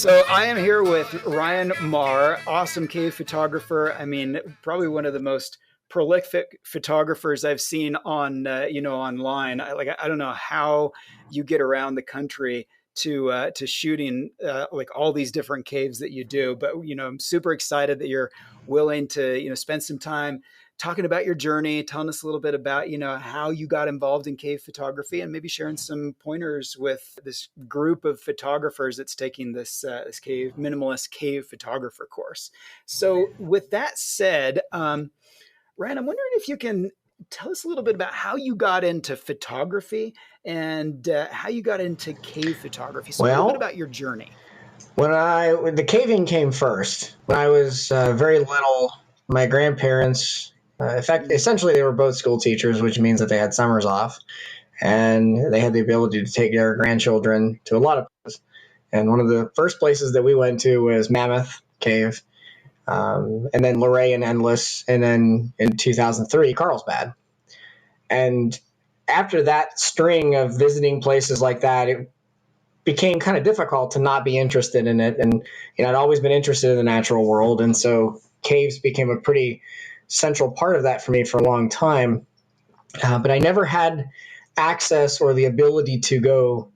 So I am here with Ryan Maurer, awesome cave photographer. I mean, probably one of the most prolific photographers I've seen on online. I don't know how you get around the country to shooting like all these different caves that you do, but I'm super excited that you're willing to spend some time talking about your journey, telling us a little bit about, how you got involved in cave photography, and maybe sharing some pointers with this group of photographers that's taking this cave minimalist cave photographer course. So with that said, Ryan, I'm wondering if you can tell us a little bit about how you got into photography and how you got into cave photography. So a little bit Well, about your journey. when the caving came first, when I was very little, my grandparents, in fact, essentially they were both school teachers, which means that they had summers off, and they had the ability to take their grandchildren to a lot of places. And one of the first places that we went to was Mammoth Cave, and then Luray and Endless, and then in 2003, Carlsbad. And after that string of visiting places like that, it became kind of difficult to not be interested in it. And I'd always been interested in the natural world, and so caves became a pretty central part of that for me for a long time. But I never had access or the ability to go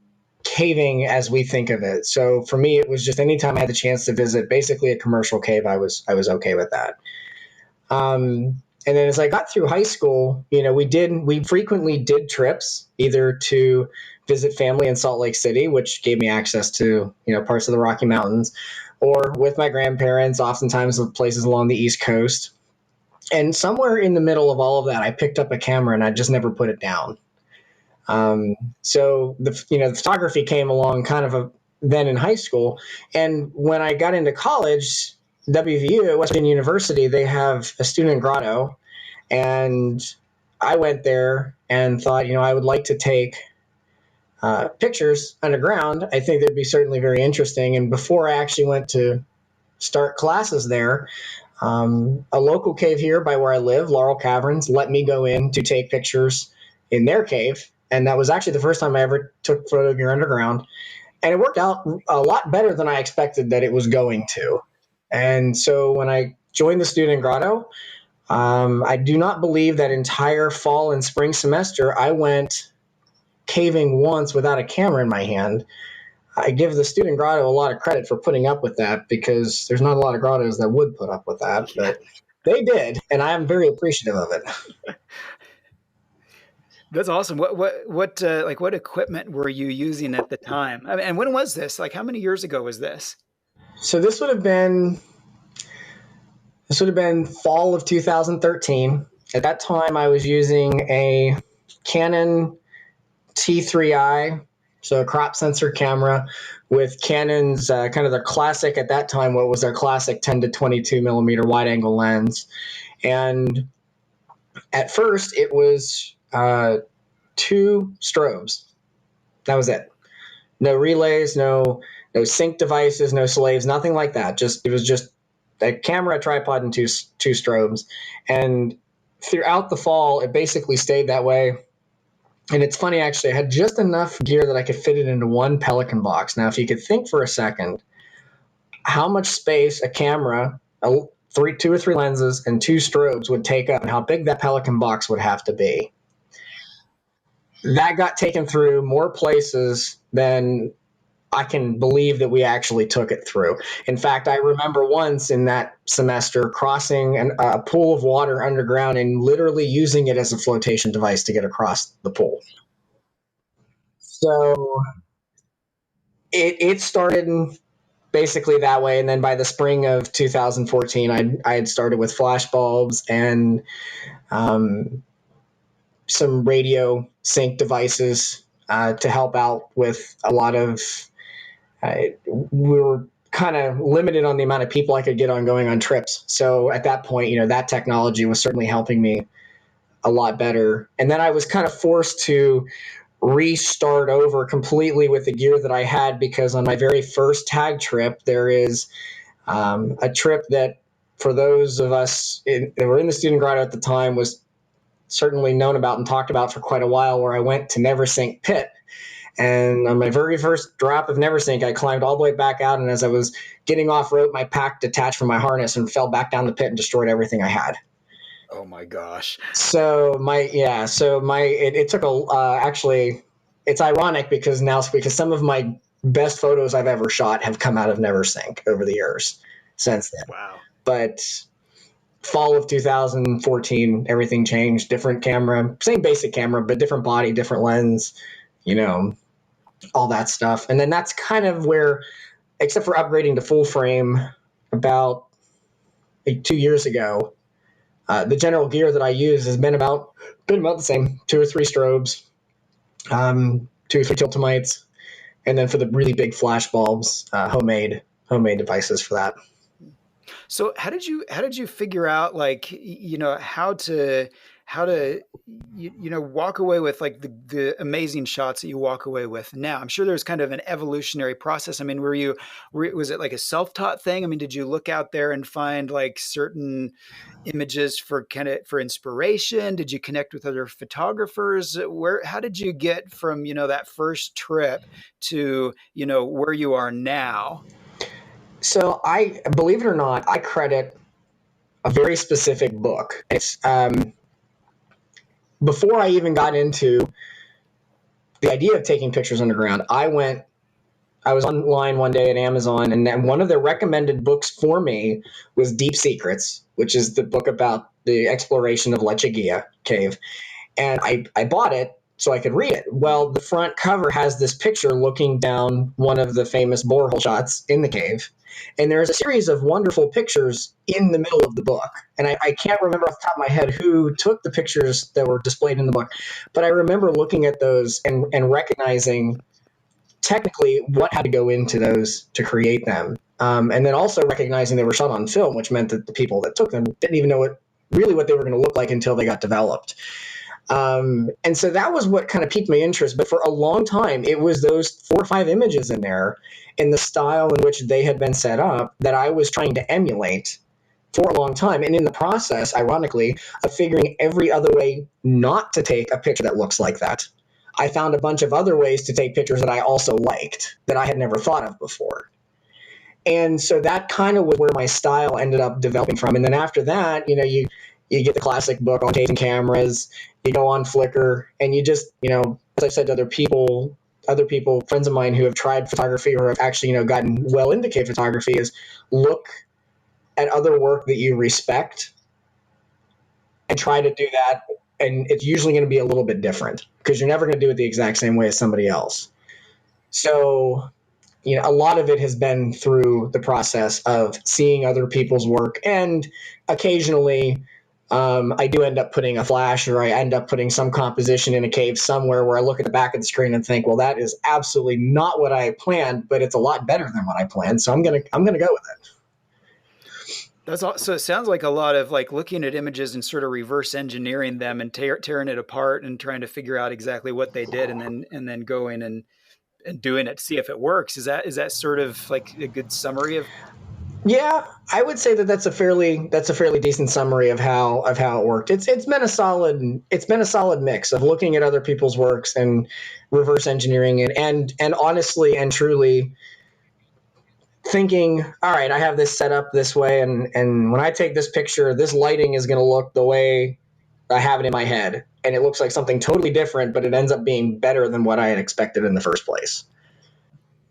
caving as we think of it. So for me, it was just anytime I had the chance to visit basically a commercial cave, I was okay with that. And then as I got through high school, we frequently did trips either to visit family in Salt Lake City, which gave me access to, parts of the Rocky Mountains, or with my grandparents, oftentimes with places along the East Coast. And somewhere in the middle of all of that, I picked up a camera and I just never put it down. So the photography came along then in high school. And when I got into college, WVU at West Virginia University, they have a student grotto, and I went there and thought, I would like to take pictures underground. I think that'd be certainly very interesting. And before I actually went to start classes there, a local cave here by where I live, Laurel Caverns, let me go in to take pictures in their cave. And that was actually the first time I ever took photo gear underground. And it worked out a lot better than I expected that it was going to. And so when I joined the student grotto, I do not believe that entire fall and spring semester I went caving once without a camera in my hand. I give the student grotto a lot of credit for putting up with that, because there's not a lot of grottos that would put up with that, but they did, and I am very appreciative of it. That's awesome. What equipment were you using at the time? I mean, and when was this? Like, how many years ago was this? So this would have been fall of 2013. At that time, I was using a Canon T3i, so a crop sensor camera with Canon's kind of their classic at that time, what was their classic 10 to 22 millimeter wide angle lens. And at first, it was two strobes. That was it. No relays, no sync devices, no slaves, nothing like that. It was just a camera, a tripod, and two strobes. And throughout the fall, it basically stayed that way. And it's funny, actually, I had just enough gear that I could fit it into one Pelican box. Now, if you could think for a second how much space a camera, two or three lenses, and two strobes would take up, and how big that Pelican box would have to be. That got taken through more places than I can believe that we actually took it through. In fact, I remember once in that semester crossing a pool of water underground and literally using it as a flotation device to get across the pool. So it started basically that way. And then by the spring of 2014, I had started with flash bulbs and some radio sync devices to help out with a lot of we were kind of limited on the amount of people I could get on going on trips. So at that point, that technology was certainly helping me a lot better. And then I was kind of forced to restart over completely with the gear that I had, because on my very first tag trip, there is a trip that, for those of us that were in the student grotto at the time, was certainly known about and talked about for quite a while, where I went to Never Sink Pit. And on my very first drop of Neversink, I climbed all the way back out, and as I was getting off rope, my pack detached from my harness and fell back down the pit and destroyed everything I had. Oh my gosh. It took actually, it's ironic because some of my best photos I've ever shot have come out of Neversink over the years since then. Wow. But fall of 2014, everything changed. Different camera, same basic camera, but different body, different lens, you know, all that stuff. And then that's kind of where, except for upgrading to full frame about 2 years ago, the general gear that I use has been about the same: 2 or 3 strobes, 2 or 3 tiltomites, and then for the really big flash bulbs, homemade devices for that. So how did you figure out like how to walk away with like the amazing shots that you walk away with now? I'm sure there's kind of an evolutionary process. I mean, was it like a self-taught thing? I mean, did you look out there and find like certain images for kind of for inspiration? Did you connect with other photographers? How did you get from, that first trip to, where you are now? So I, believe it or not, I credit a very specific book. It's before I even got into the idea of taking pictures underground. I was online one day at Amazon, and then one of the recommended books for me was Deep Secrets, which is the book about the exploration of Lechuguilla Cave. And I bought it so I could read it. Well, the front cover has this picture looking down one of the famous borehole shots in the cave. And there's a series of wonderful pictures in the middle of the book. And I can't remember off the top of my head who took the pictures that were displayed in the book, but I remember looking at those and recognizing technically what had to go into those to create them. And then also recognizing they were shot on film, which meant that the people that took them didn't even know what they were going to look like until they got developed. And so that was what kind of piqued my interest. But for a long time, it was those 4 or 5 images in there in the style in which they had been set up that I was trying to emulate for a long time. And in the process, ironically, of figuring every other way not to take a picture that looks like that, I found a bunch of other ways to take pictures that I also liked that I had never thought of before. And so that kind of was where my style ended up developing from. And then after that, you get the classic book on taking cameras, you go on Flickr, and you just, as I've said to other people, friends of mine who have tried photography or have actually, gotten well into cave photography, is look at other work that you respect and try to do that. And it's usually going to be a little bit different because you're never going to do it the exact same way as somebody else. So, a lot of it has been through the process of seeing other people's work, and occasionally I do end up putting a flash, or I end up putting some composition in a cave somewhere where I look at the back of the screen and think, well, that is absolutely not what I planned, but it's a lot better than what I planned. So I'm gonna go with it. That's all. So it sounds like a lot of like looking at images and sort of reverse engineering them and tearing it apart and trying to figure out exactly what they did, and then going and doing it to see if it works. Is that sort of like a good summary of? Yeah, I would say that that's a fairly decent summary of how it worked. It's been a solid mix of looking at other people's works and reverse engineering it, and honestly and truly thinking, all right, I have this set up this way, and when I take this picture, this lighting is going to look the way I have it in my head, and it looks like something totally different, but it ends up being better than what I had expected in the first place.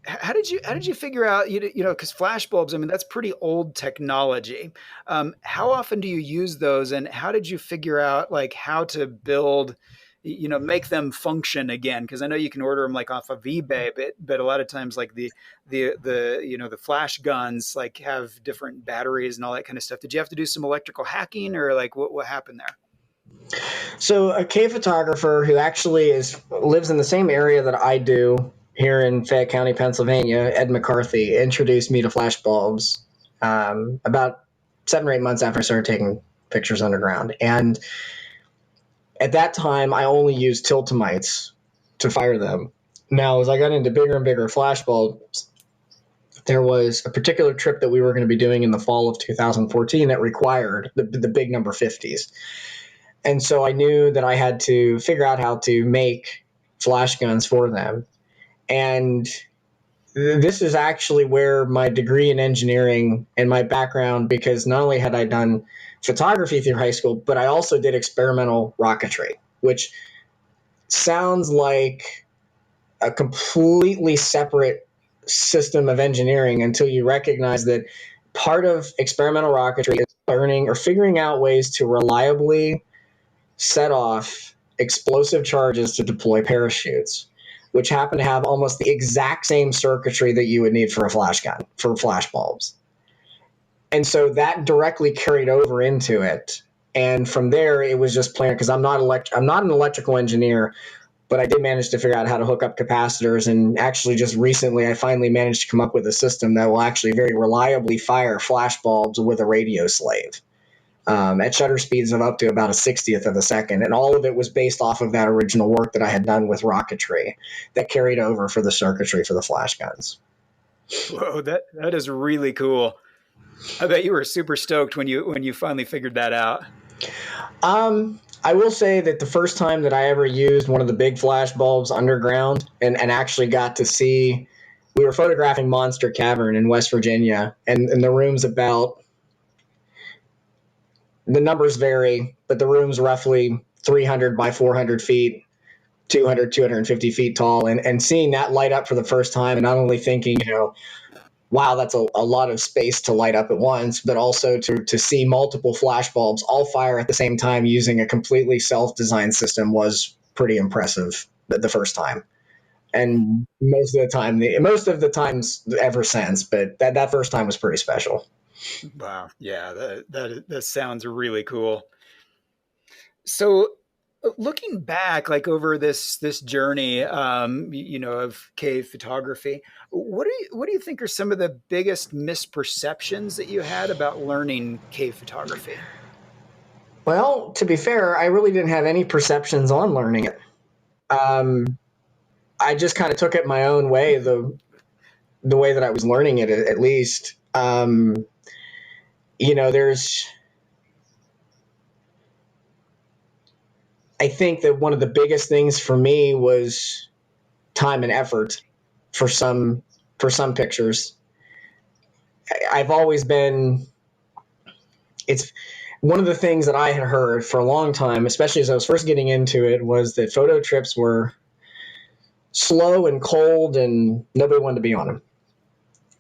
How did you figure out, because flash bulbs, I mean, that's pretty old technology. How often do you use those, and how did you figure out like how to build, make them function again? Because I know you can order them like off of eBay, but a lot of times like the flash guns like have different batteries and all that kind of stuff. Did you have to do some electrical hacking, or like what happened there? So a cave photographer who actually lives in the same area that I do here in Fayette County, Pennsylvania, Ed McCarthy, introduced me to flash bulbs about 7 or 8 months after I started taking pictures underground. And at that time, I only used tiltomites to fire them. Now, as I got into bigger and bigger flash bulbs, there was a particular trip that we were going to be doing in the fall of 2014 that required the big number 50s. And so I knew that I had to figure out how to make flash guns for them. And this is actually where my degree in engineering and my background, because not only had I done photography through high school, but I also did experimental rocketry, which sounds like a completely separate system of engineering until you recognize that part of experimental rocketry is learning or figuring out ways to reliably set off explosive charges to deploy parachutes, which happen to have almost the exact same circuitry that you would need for a flash gun, for flash bulbs. And so that directly carried over into it. And from there, it was just plain, because I'm not an electrical engineer, but I did manage to figure out how to hook up capacitors. And actually, just recently, I finally managed to come up with a system that will actually very reliably fire flash bulbs with a radio slave at shutter speeds of up to about a 60th of a second. And all of it was based off of that original work that I had done with rocketry that carried over for the circuitry for the flash guns. Whoa, that is really cool. I bet you were super stoked when you finally figured that out. I will say that the first time that I ever used one of the big flash bulbs underground and actually got to see, we were photographing Monster Cavern in West Virginia, and the room's about, the numbers vary, but the room's roughly 300 by 400 feet, 200, 250 feet tall, and seeing that light up for the first time, and not only thinking, wow, that's a lot of space to light up at once, but also to see multiple flash bulbs all fire at the same time using a completely self-designed system was pretty impressive the first time. And most of the times ever since, but that first time was pretty special. Wow, yeah, that sounds really cool. So, looking back, like over this journey, of cave photography, what do you think are some of the biggest misperceptions that you had about learning cave photography? Well, to be fair, I really didn't have any perceptions on learning it. Um, I just kind of took it my own way, the way that I was learning it, at least. There's, I think that one of the biggest things for me was time and effort for some pictures. I've always been, it's one of the things that I had heard for a long time, especially as I was first getting into it, was that photo trips were slow and cold and nobody wanted to be on them.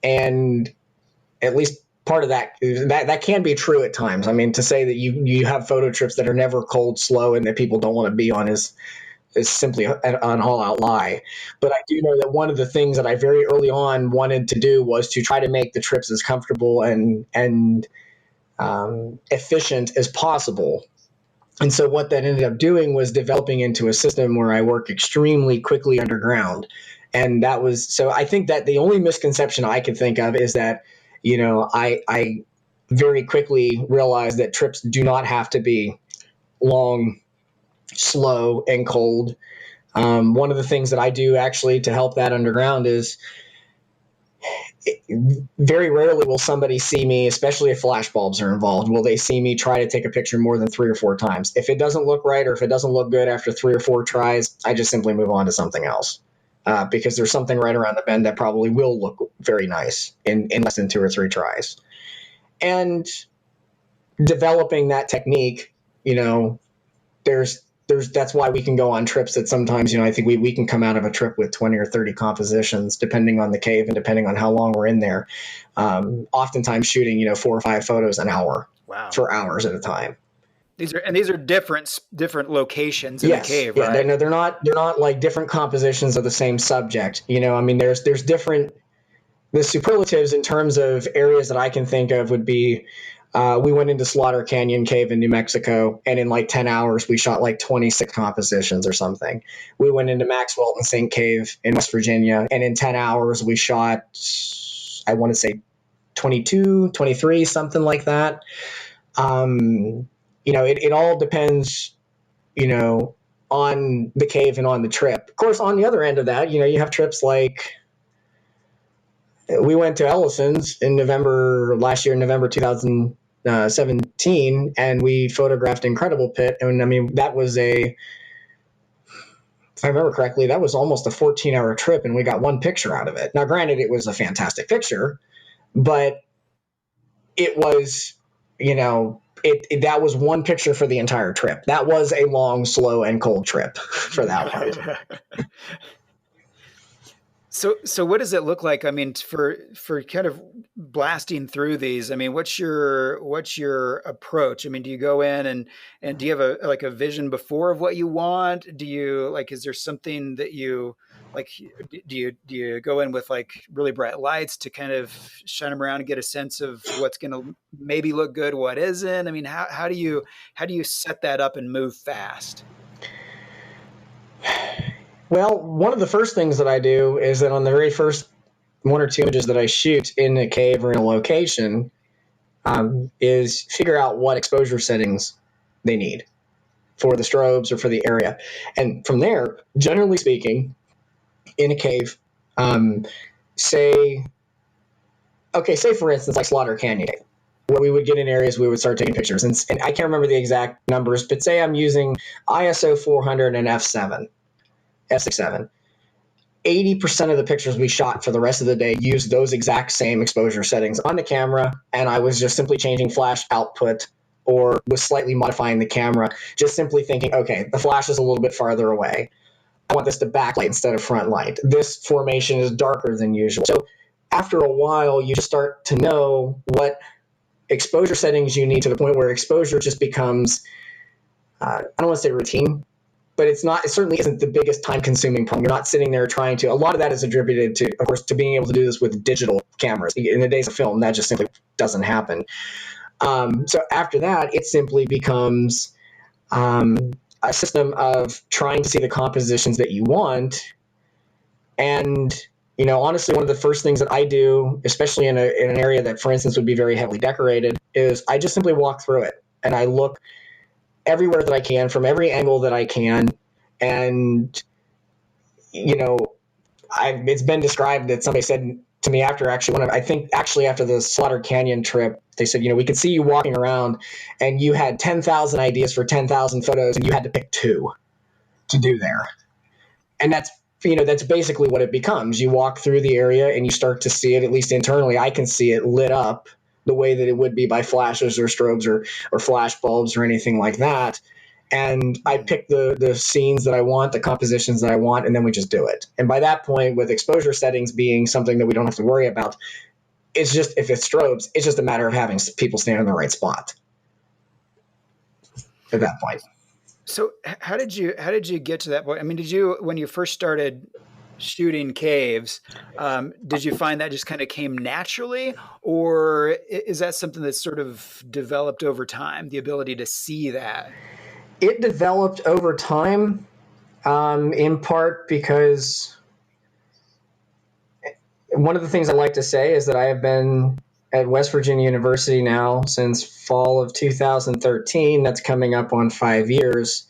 And at least part of that can be true at times. I mean, to say that you have photo trips that are never cold, slow, and that people don't want to be on is simply an all-out lie. But I do know that one of the things that I very early on wanted to do was to try to make the trips as comfortable and efficient as possible. And so what that ended up doing was developing into a system where I work extremely quickly underground. And that was, so I think that the only misconception I could think of is that, I very quickly realized that trips do not have to be long, slow, and cold. One of the things that I do actually to help that underground is, very rarely will somebody see me, especially if flash bulbs are involved, will they see me try to take a picture more than 3 or 4 times. If it doesn't look right or if it doesn't look good after 3 or 4 tries, I just simply move on to something else. Because there's something right around the bend that probably will look very nice in less than 2 or 3 tries. And developing that technique, there's that's why we can go on trips that sometimes, I think we can come out of a trip with 20 or 30 compositions, depending on the cave and depending on how long we're in there. Oftentimes shooting, 4 or 5 photos an hour. Wow. For hours at a time. These are different locations in the Yes. cave, Yeah, right? no, they're not like different compositions of the same subject. I mean, there's different, the superlatives in terms of areas that I can think of would be, we went into Slaughter Canyon Cave in New Mexico, and in like 10 hours, we shot like 26 compositions or something. We went into Maxwell and St. Cave in West Virginia, and in 10 hours, we shot, I want to say 22, 23, something like that. It all depends, on the cave and on the trip. Of course, on the other end of that, you have trips like, we went to Ellison's in last year, November 2017, and we photographed Incredible Pit. And I mean, that was if I remember correctly, that was almost a 14-hour trip, and we got one picture out of it. Now, granted, it was a fantastic picture, but it was, that was one picture for the entire trip. That was a long, slow, and cold trip for that one. So what does it look like? I mean, for kind of blasting through these, I mean, what's your approach? I mean, do you go in and do you have a vision before of what you want? Do you like, is there something that you like, do you go in with like really bright lights to kind of shine them around and get a sense of what's going to maybe look good, what isn't? I mean, how do you set that up and move fast? Well, one of the first things that I do is that on the very first one or two images that I shoot in a cave or in a location, is figure out what exposure settings they need for the strobes or for the area. And from there, generally speaking, in a cave, say, say for instance, like Slaughter Canyon Cave, where we would get in areas we would start taking pictures. And I can't remember the exact numbers, but say I'm using ISO 400 and F6.7. 80% of the pictures we shot for the rest of the day used those exact same exposure settings on the camera, and I was just simply changing flash output or was slightly modifying the camera, just simply thinking, okay, the flash is a little bit farther away. I want this to backlight instead of front light. This formation is darker than usual. So after a while, you just start to know what exposure settings you need to the point where exposure just becomes, I don't want to say routine, but it's not. It certainly isn't the biggest time-consuming problem. You're not sitting there trying to. A lot of that is attributed to, of course, to being able to do this with digital cameras. In the days of film, that just simply doesn't happen. So after that, it simply becomes a system of trying to see the compositions that you want. And honestly, one of the first things that I do, especially in an area that, for instance, would be very heavily decorated, is I just simply walk through it and I look everywhere that I can, from every angle that I can. And, it's been described that somebody said to me after after the Slaughter Canyon trip, they said, we could see you walking around and you had 10,000 ideas for 10,000 photos and you had to pick two to do there. And that's basically what it becomes. You walk through the area and you start to see it, at least internally. I can see it lit up the way that it would be by flashes or strobes or flash bulbs or anything like that. And I pick the scenes that I want, the compositions that I want, and then we just do it. And by that point, with exposure settings being something that we don't have to worry about, it's just, if it's strobes, it's just a matter of having people stand in the right spot at that point. So how did you get to that point? I mean, did you, when you first started shooting caves, did you find that just kind of came naturally, or is that something that's sort of developed over time, the ability to see that? It developed over time, in part because one of the things I like to say is that I have been at West Virginia University now since fall of 2013. That's coming up on 5 years.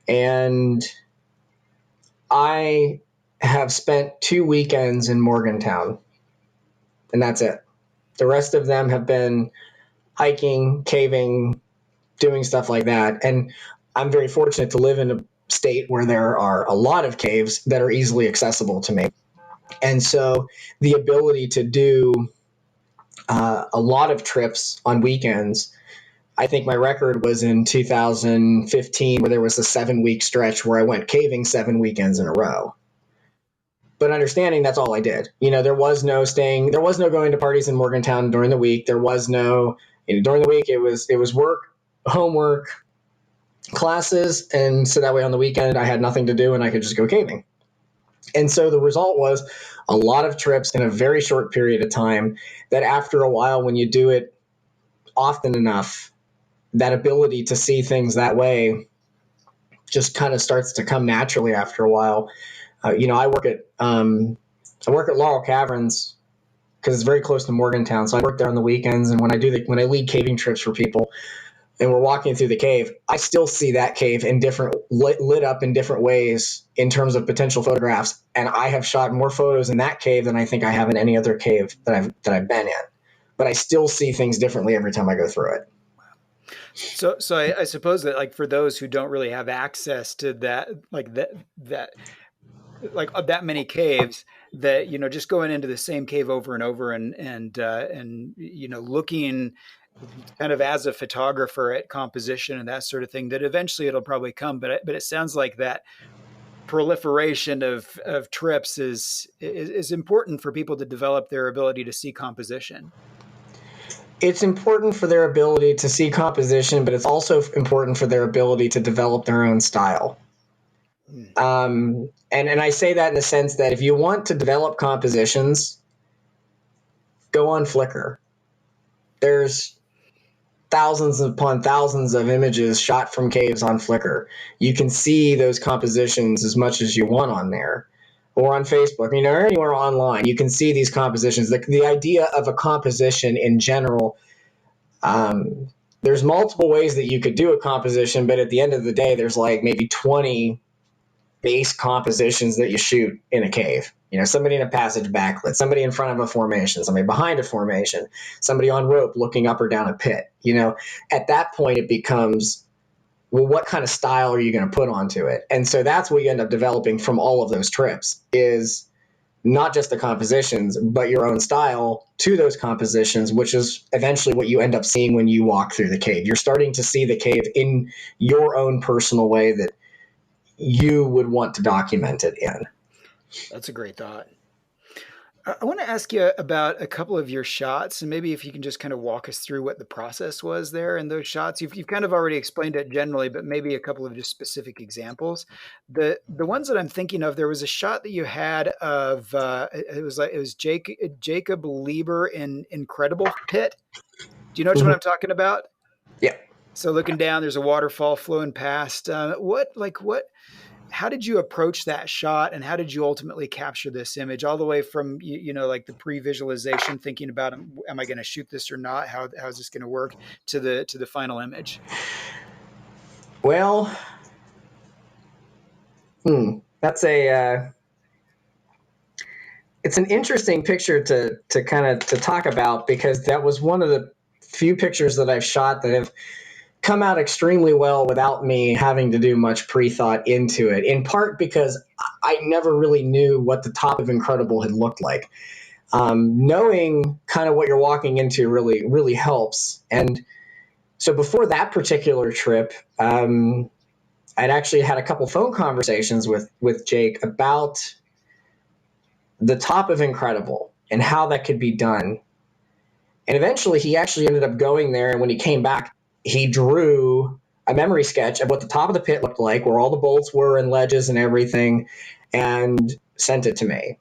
And I have spent 2 weekends in Morgantown, and that's it. The rest of them have been hiking, caving, doing stuff like that. And I'm very fortunate to live in a state where there are a lot of caves that are easily accessible to me. And so the ability to do a lot of trips on weekends, I think my record was in 2015, where there was a 7-week stretch where I went caving 7 weekends in a row. But understanding that's all I did. There was no going to parties in Morgantown during the week. There was no, during the week it was work, homework, classes, and so that way on the weekend I had nothing to do and I could just go caving. And so the result was a lot of trips in a very short period of time, that after a while, when you do it often enough, that ability to see things that way just kind of starts to come naturally after a while. I work at Laurel Caverns because it's very close to Morgantown. So I work there on the weekends, and when I lead caving trips for people, and we're walking through the cave, I still see that cave in lit up in different ways in terms of potential photographs. And I have shot more photos in that cave than I think I have in any other cave that I've been in. But I still see things differently every time I go through it. So I suppose that like for those who don't really have access to that like that many caves, that just going into the same cave over and over and looking kind of as a photographer at composition and that sort of thing, that eventually it'll probably come. But it sounds like that proliferation of trips is important for people to develop their ability to see composition. It's important for their ability to see composition, but it's also important for their ability to develop their own style. Hmm. And I say that in the sense that if you want to develop compositions, go on Flickr. There's thousands upon thousands of images shot from caves on Flickr. You can see those compositions as much as you want on there. Or on Facebook, or anywhere online, you can see these compositions. The idea of a composition in general, there's multiple ways that you could do a composition, but at the end of the day, there's like maybe 20 base compositions that you shoot in a cave. Somebody in a passage backlit, somebody in front of a formation, somebody behind a formation, somebody on rope looking up or down a pit. At that point, it becomes, well, what kind of style are you going to put onto it? And so that's what you end up developing from all of those trips, is not just the compositions, but your own style to those compositions, which is eventually what you end up seeing when you walk through the cave. You're starting to see the cave in your own personal way that you would want to document it in. That's a great thought. I want to ask you about a couple of your shots, and maybe if you can just kind of walk us through what the process was there in those shots. You've kind of already explained it generally, but maybe a couple of just specific examples. The ones that I'm thinking of, there was a shot that you had of it was Jacob Lieber in Incredible Pit. Do you know which one Mm-hmm. I'm talking about? Yeah. So looking down, there's a waterfall flowing past. What how did you approach that shot, and how did you ultimately capture this image, all the way from like the pre-visualization, thinking about, am I going to shoot this or not, how is this going to work, to the final image? Well, that's it's an interesting picture to kind of to talk about, because that was one of the few pictures that I've shot that have come out extremely well without me having to do much pre-thought into it, in part because I never really knew what the top of Incredible had looked like. Knowing kind of what you're walking into really, really helps. And so before that particular trip, I'd actually had a couple phone conversations with Jake about the top of Incredible and how that could be done. And eventually he actually ended up going there, and when he came back, he drew a memory sketch of what the top of the pit looked like, where all the bolts were and ledges and everything, and sent it to me,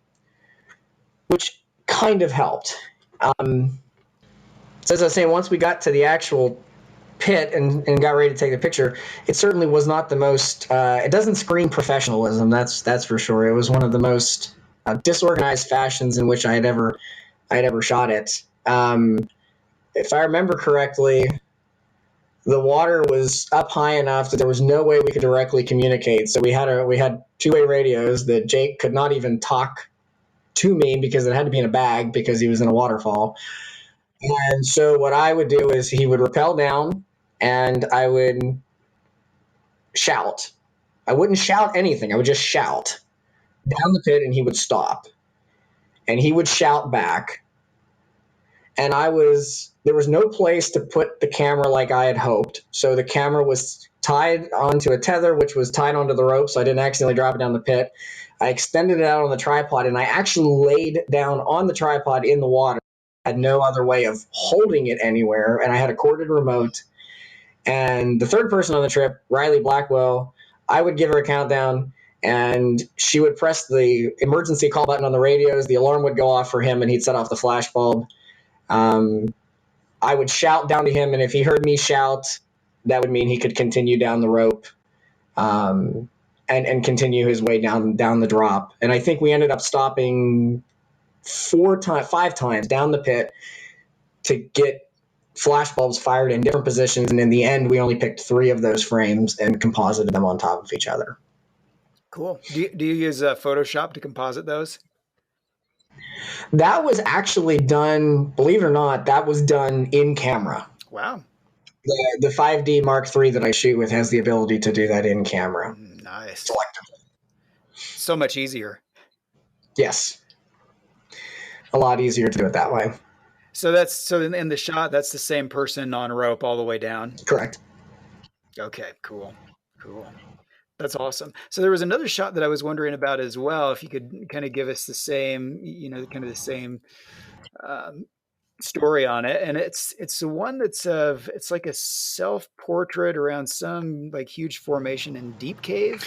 which kind of helped. So as I was saying, once we got to the actual pit and got ready to take the picture, it certainly was not the most, it doesn't scream professionalism, that's for sure. It was one of the most disorganized fashions in which I had ever shot it. If I remember correctly, the water was up high enough that there was no way we could directly communicate. So we had two-way radios that Jake could not even talk to me, because it had to be in a bag because he was in a waterfall. And so what I would do is he would rappel down and I would shout. I wouldn't shout anything. I would just shout down the pit, and he would stop. And he would shout back. And there was no place to put the camera like I had hoped. So the camera was tied onto a tether, which was tied onto the rope, so I didn't accidentally drop it down the pit. I extended it out on the tripod, and I actually laid down on the tripod in the water. I had no other way of holding it anywhere, and I had a corded remote. And the third person on the trip, Riley Blackwell, I would give her a countdown, and she would press the emergency call button on the radios. The alarm would go off for him, and he'd set off the flash bulb. I would shout down to him, and if he heard me shout, that would mean he could continue down the rope, and continue his way down the drop. And I think we ended up stopping 5 times down the pit to get flash bulbs fired in different positions, and in the end, we only picked 3 of those frames and composited them on top of each other. Cool. Do you use Photoshop to composite those? That was actually done, believe it or not, that was done in camera. Wow. The 5D Mark III that I shoot with has the ability to do that in camera Nice. selectively. So much easier. Yes, a lot easier to do it that way. So that's so in the shot, that's the same person on rope all the way down. Correct. Okay, cool. Cool. That's awesome. So there was another shot that I was wondering about as well. If you could kind of give us the same, kind of the same um, story on it, and it's the one that's of it's like a self portrait around some like huge formation in deep cave.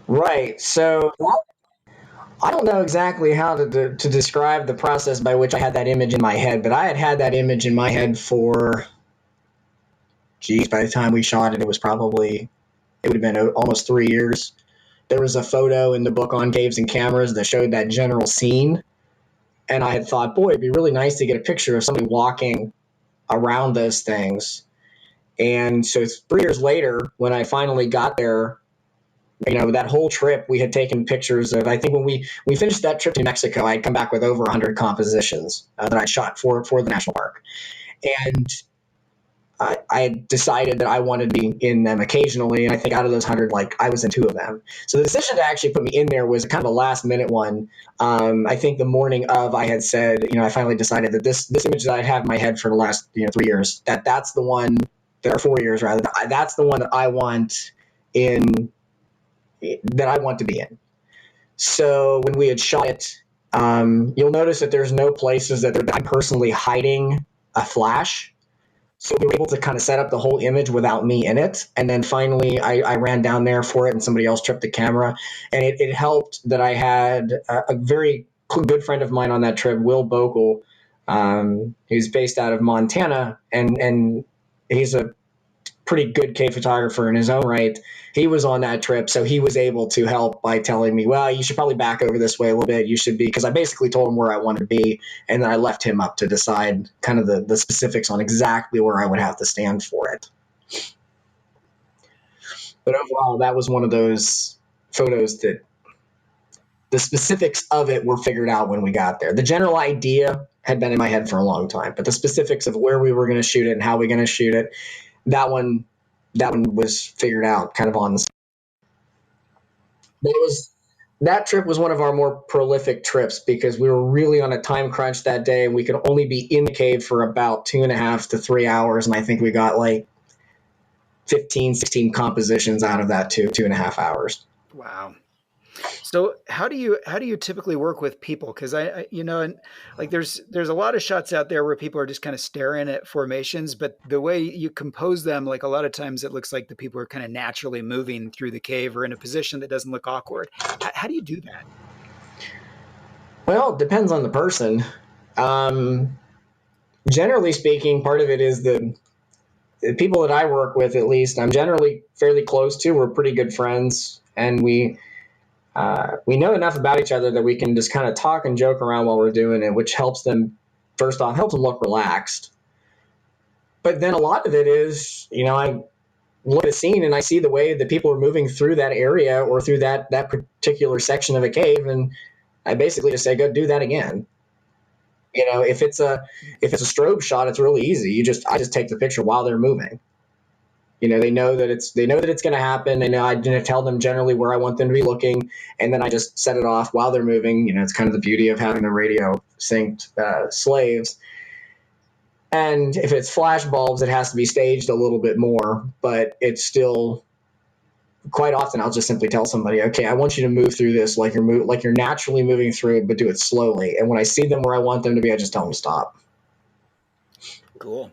Right. So I don't know exactly how to describe the process by which I had that image in my head, but I had that image in my head for, geez, by the time we shot it, it would have been almost 3 years. There was a photo in the book on caves and cameras that showed that general scene. And I had thought, boy, it'd be really nice to get a picture of somebody walking around those things. And so 3 years later, when I finally got there, that whole trip we had taken pictures of. I think when we finished that trip to Mexico, I'd come back with over 100 compositions that I shot for the national park. And I had decided that I wanted to be in them occasionally, and I think out of those 100, like I was in 2 of them. So the decision to actually put me in there was kind of a last minute one. I think the morning of, I had said, I finally decided that this image that I have in my head for the last 3 years, that's the one, or 4 years rather, that's the one that I want to be in. So when we had shot it, you'll notice that there's no places that I'm personally hiding a flash. So we were able to kind of set up the whole image without me in it. And then finally, I ran down there for it, and somebody else tripped the camera. And it helped that I had a very good friend of mine on that trip, Will Bogle. He's based out of Montana, and he's a pretty good cave photographer in his own right. He was on that trip, so he was able to help by telling me, well, you should probably back over this way a little bit. You should be, because I basically told him where I wanted to be, and then I left him up to decide kind of the specifics on exactly where I would have to stand for it. But overall, that was one of those photos that the specifics of it were figured out when we got there. The general idea had been in my head for a long time, but the specifics of where we were going to shoot it and how we're going to shoot it, that one was figured out kind of on the. That trip was one of our more prolific trips because we were really on a time crunch that day, and we could only be in the cave for about 2.5 to 3 hours, and I think we got like 15, 16 compositions out of that 2.5 hours. Wow. So how do you typically work with people? Because and like there's a lot of shots out there where people are just kind of staring at formations, but the way you compose them, like a lot of times it looks like the people are kind of naturally moving through the cave or in a position that doesn't look awkward. How do you do that? Well, it depends on the person. Generally speaking, part of it is the people that I work with, at least, I'm generally fairly close to. We're pretty good friends, and we know enough about each other that we can just kind of talk and joke around while we're doing it, which helps them, first off, helps them look relaxed. But then a lot of it is, I look at a scene and I see the way that people are moving through that area or through that particular section of a cave, and I basically just say, go do that again. If it's a strobe shot, it's really easy. I just take the picture while they're moving. They know that it's going to happen. They know I tell them generally where I want them to be looking, and then I just set it off while they're moving. It's kind of the beauty of having the radio synced slaves. And if it's flash bulbs, it has to be staged a little bit more, but it's still quite often I'll just simply tell somebody, okay, I want you to move through this like you're naturally moving through it, but do it slowly. And when I see them where I want them to be, I just tell them to stop. Cool.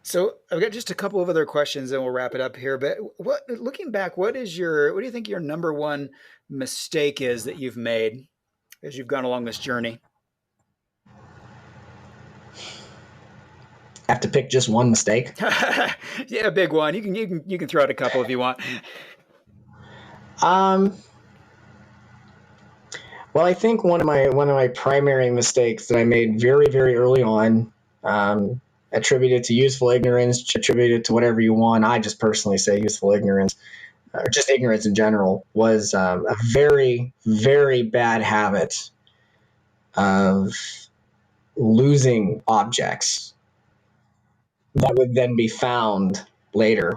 So I've got just a couple of other questions and we'll wrap it up here. But looking back, what do you think your number one mistake is that you've made as you've gone along this journey? Have to pick just one mistake? Yeah, a big one. You can throw out a couple if you want. Well, I think one of my primary mistakes that I made very, very early on, attributed to youthful ignorance, attributed to whatever you want. I just personally say youthful ignorance, or just ignorance in general, was a very, very bad habit of losing objects that would then be found later,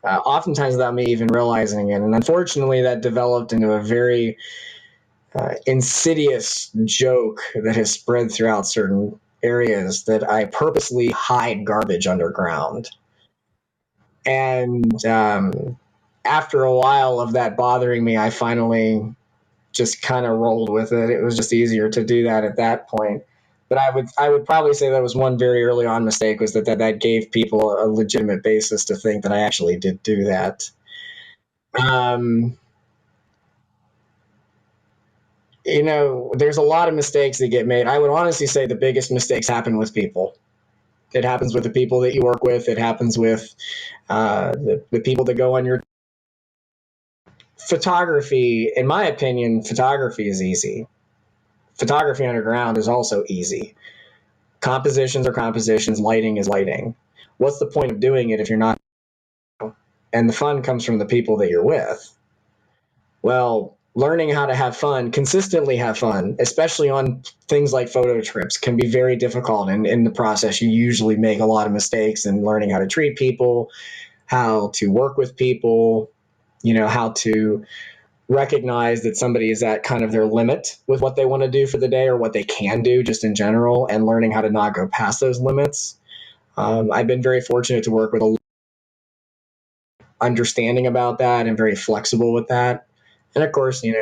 oftentimes without me even realizing it. And unfortunately, that developed into a very insidious joke that has spread throughout certain areas, that I purposely hide garbage underground. And after a while of that bothering me, I finally just kind of rolled with it. It was just easier to do that at that point. But I would probably say that was one very early on mistake, was that gave people a legitimate basis to think that I actually did do that. Um, there's a lot of mistakes that get made. I would honestly say the biggest mistakes happen with people. It happens with the people that you work with. It happens with the people that go on your photography. In my opinion, photography is easy. Photography underground is also easy. Compositions are compositions. Lighting is lighting. What's the point of doing it if you're not? And the fun comes from the people that you're with. Well, learning how to have fun, consistently have fun, especially on things like photo trips, can be very difficult. And in the process, you usually make a lot of mistakes in learning how to treat people, how to work with people, how to recognize that somebody is at kind of their limit with what they want to do for the day, or what they can do just in general, and learning how to not go past those limits. I've been very fortunate to work with a understanding about that and very flexible with that. And of course, you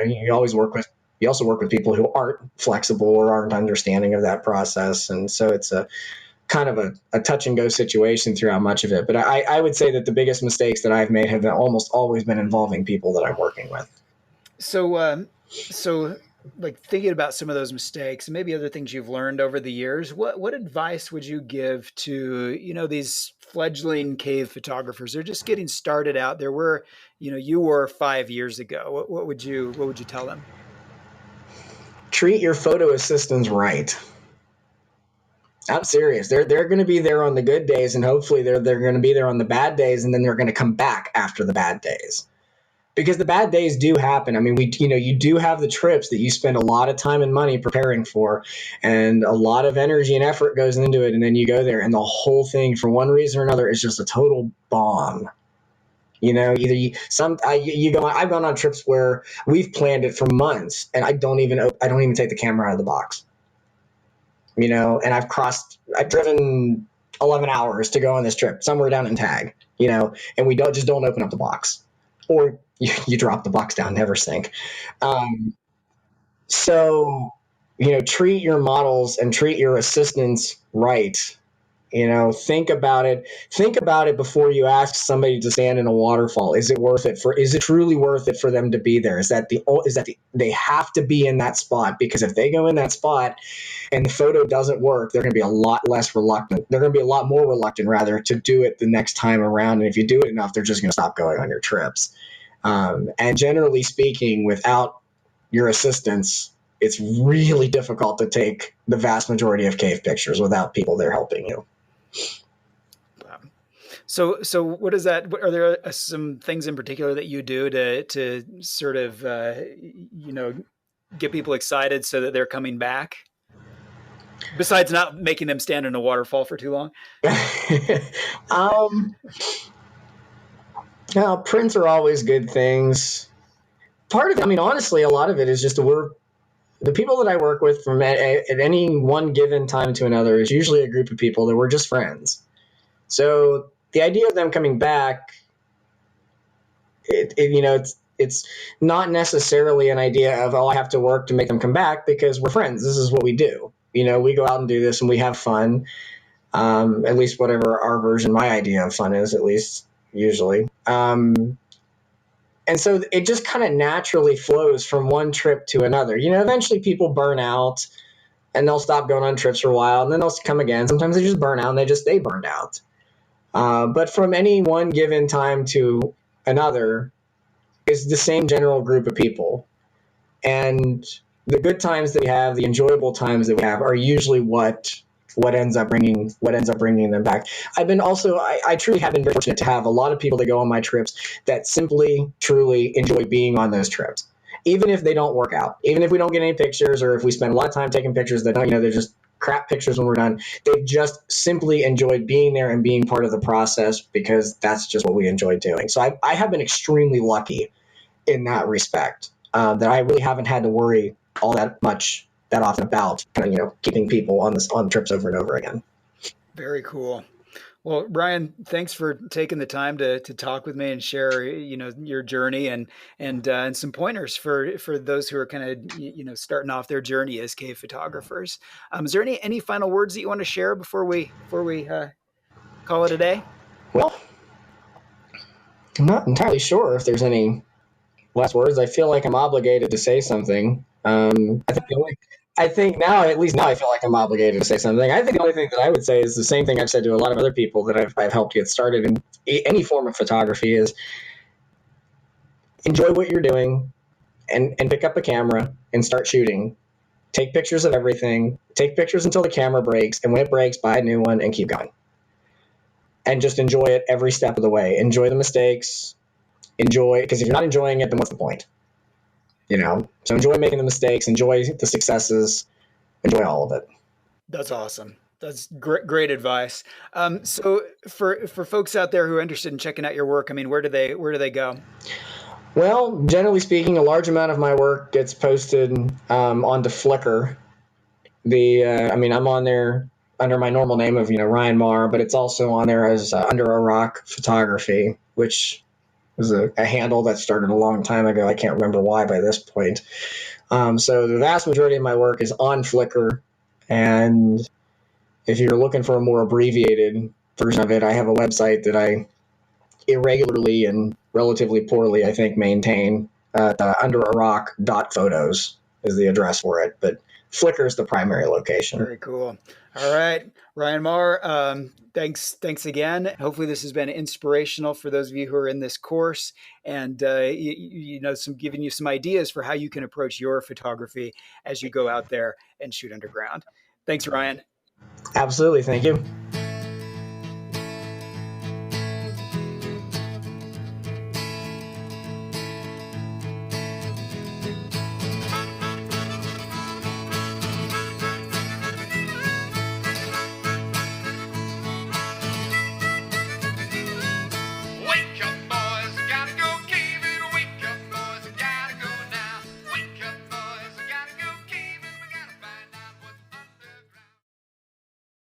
also work with people who aren't flexible or aren't understanding of that process. And so it's a kind of a touch and go situation throughout much of it. But I would say that the biggest mistakes that I've made have almost always been involving people that I'm working with. So like thinking about some of those mistakes and maybe other things you've learned over the years, what advice would you give to, these fledgling cave photographers? They're just getting started out. There were, you were 5 years ago. What would you tell them? Treat your photo assistants right. I'm serious. They're going to be there on the good days, and hopefully they're going to be there on the bad days, and then they're going to come back after the bad days. Because the bad days do happen. I mean, you do have the trips that you spend a lot of time and money preparing for, and a lot of energy and effort goes into it, and then you go there, and the whole thing, for one reason or another, is just a total bomb. Either I've gone on trips where we've planned it for months, and I don't even take the camera out of the box. And I've driven 11 hours to go on this trip somewhere down in Tag, and we don't open up the box, or you drop the box down, never sink. So, treat your models and treat your assistants right. Think about it. Think about it before you ask somebody to stand in a waterfall. Is it truly worth it for them to be there? They have to be in that spot, because if they go in that spot and the photo doesn't work, they're going to be a lot less reluctant. They're going to be a lot more reluctant, rather, to do it the next time around. And if you do it enough, they're just going to stop going on your trips. And generally speaking, without your assistance, it's really difficult to take the vast majority of cave pictures without people there helping you. So what is that? Are there some things in particular that you do to sort of, get people excited so that they're coming back? Besides not making them stand in a waterfall for too long? Prints are always good things. Part of it, I mean, honestly, a lot of it is just the people that I work with from at any one given time to another is usually a group of people that we're just friends. So the idea of them coming back, it's not necessarily an idea of, I have to work to make them come back, because we're friends. This is what we do. We go out and do this and we have fun. At least whatever our version, my idea of fun is, at least usually. And so it just kind of naturally flows from one trip to another. Eventually people burn out and they'll stop going on trips for a while, and then they'll come again. Sometimes they just burn out and they just stay burned out. But from any one given time to another is the same general group of people. And the good times that we have, the enjoyable times that we have, are usually what ends up bringing them back. I truly have been very fortunate to have a lot of people that go on my trips that simply, truly enjoy being on those trips. Even if they don't work out, even if we don't get any pictures, or if we spend a lot of time taking pictures that, they're just crap pictures when we're done. They've just simply enjoyed being there and being part of the process because that's just what we enjoy doing. So I have been extremely lucky in that respect, that I really haven't had to worry all that much that often about kind of, keeping people on trips over and over again. Very cool. Well, Ryan, thanks for taking the time to talk with me and share, your journey and some pointers for those who are kind of, starting off their journey as cave photographers. Is there any final words that you want to share before we call it a day? Well, I'm not entirely sure if there's any last words. I feel like I'm obligated to say something. I think now, at least now, I feel like I'm obligated to say something. I think the only thing that I would say is the same thing I've said to a lot of other people that I've helped get started in any form of photography is enjoy what you're doing and pick up a camera and start shooting. Take pictures of everything. Take pictures until the camera breaks, and when it breaks, buy a new one and keep going. And just enjoy it every step of the way. Enjoy the mistakes. Enjoy, because if you're not enjoying it, then what's the point? So enjoy making the mistakes, enjoy the successes, enjoy all of it. That's awesome. That's great advice. So for folks out there who are interested in checking out your work, I mean, where do they go? Well, generally speaking, a large amount of my work gets posted onto Flickr. I'm on there under my normal name of Ryan Maurer, but it's also on there as Under a Rock Photography, which was a handle that started a long time ago. I can't remember why by this point. So the vast majority of my work is on Flickr, and if you're looking for a more abbreviated version of it, I have a website that I irregularly and relatively poorly, I think, maintain. Underarock.photos is the address for it, but Flickr is the primary location. Very cool. All right, Ryan Marr, thanks again. Hopefully, this has been inspirational for those of you who are in this course, and some giving you some ideas for how you can approach your photography as you go out there and shoot underground. Thanks, Ryan. Absolutely. Thank you.